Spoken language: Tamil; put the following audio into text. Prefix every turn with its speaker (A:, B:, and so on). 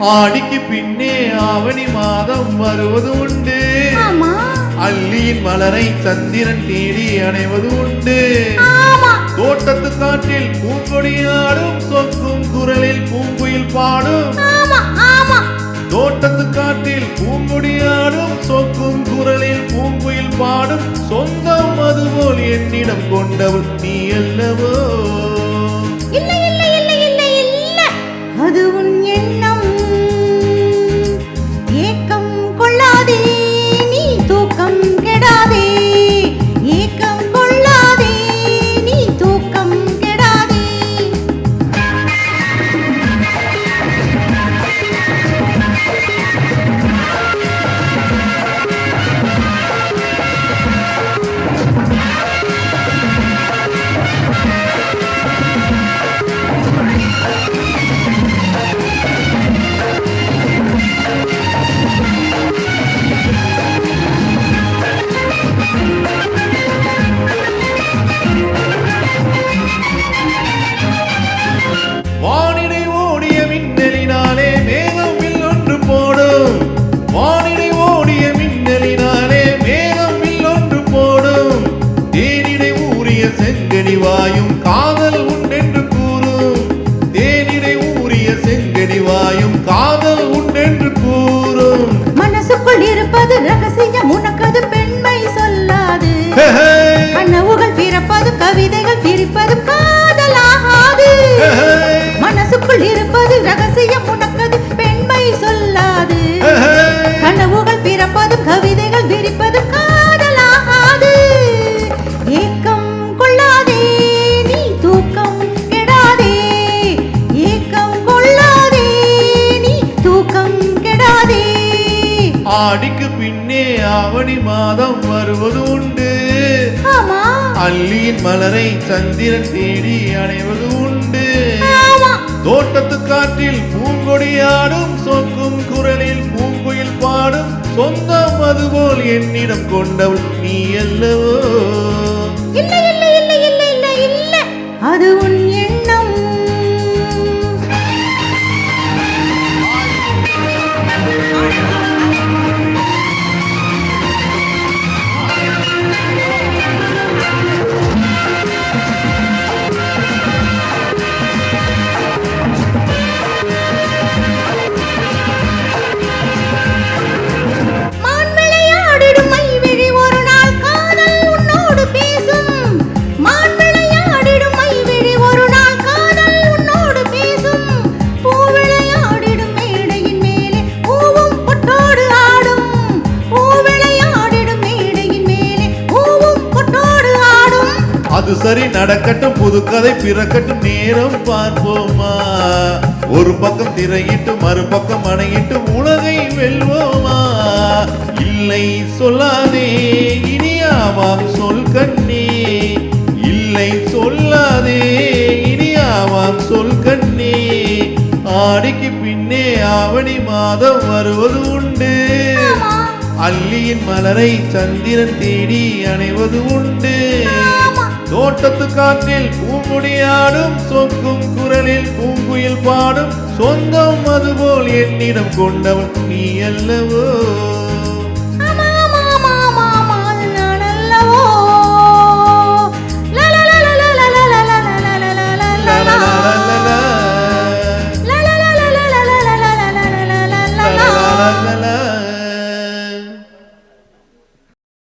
A: ஆடிக்கு பின்னே ஆவணி மாதம் வருவது உண்டு. அல்லியின் மலரை சந்திரன் தேடி அணைவது உண்டு. தோட்டத்து காற்றில் பூங்கொடியாடும் சொக்கும் குரலில் பூங்குயில் பாடும். தோட்டத்து காற்றில் பூங்குடியாடும் சொக்கும் குரலில் பூங்குயில் பாடும். சொந்தம் அதுபோல் என்னிடம் கொண்டவள் நீ அல்லவோ?
B: இல்லை இல்லை இல்லை இல்லை இல்லை, அது உன் எண்ணம். ஏக்கம் கொள்ளாதே நீ, தூக்கம் கெடாதே. ஏக்கம் கொள்ளாதே நீ, தூக்கம் கெடாதே.
A: வானிடை ஓடிய மின்னலினாலே மேகம் வில்லொன்று போடும். வானிடை ஓடிய மின்னலினாலே மேகம் வில்லொன்று போடும். தேனிடை ஊறிய செங்கனி வாயும் காதல் உண்டென்று கூறும். தேனிடை ஊறிய செங்கனி வாயும் காதல் உண்டென்று கூறும்.
B: மனசுக்குள் இருப்பது ரகசியம், உனக்கது பெண்மை சொல்லாது. கனவுகள் பிறப்பது, கவிதைகள் பிரிப்பது காதலாகாது. மனசுக்குள் இருப்பது ரகசியம், உனக்கது பெண்மை சொல்லாது. கனவுகள் பிறப்பது, கவிதைகள் விரிப்பது காதலாகாது. ஏக்கம் கொள்ளாதே நீ, தூக்கம் கெடாதே. ஏக்கம் கொள்ளாதே நீ, தூக்கம் கெடாதே.
A: ஆடிக்கு பின்னே ஆவணி மாதம் வருவது உண்டு. அல்லியின் மலரை சந்திரன் தேடி அணைவது உண்டு. தோட்டத்து காற்றில் பூங்கொடியாடும் சொக்கும் குரலில் பூங்குயில் பாடும். சொந்தம் அதுபோல் என்னிடம் கொண்டவள் நீ அல்லவோ?
B: இல்லை இல்லை இல்லை இல்லை இல்லை இல்லை, அது உன் எண்ணம்.
A: அது சரி நடக்கட்டும், புது கதை பிறக்கட்டும், நேரம் பார்ப்போமா? ஒரு பக்கம் திரையிட்டு மறுபக்கம் அணையிட்டு உலகை வெல்வோமா? இல்லை சொல்லாதே இனியாவாம் சொல் கண்ணே. இல்லை சொல்லாதே இனியாவாம் சொல் கண்ணே. ஆடிக்கு பின்னே ஆவணி மாதம் வருவது உண்டு. அல்லியின் மலரை சந்திரன் தேடி அணைவது உண்டு. தோட்டத்து காற்றில் பூங்குடியாடும் சொக்கும் குரலில் பூங்குயில் பாடும். சொந்தம் அதுபோல் என்னிடம் கொண்டவள் நீ அல்லவோ?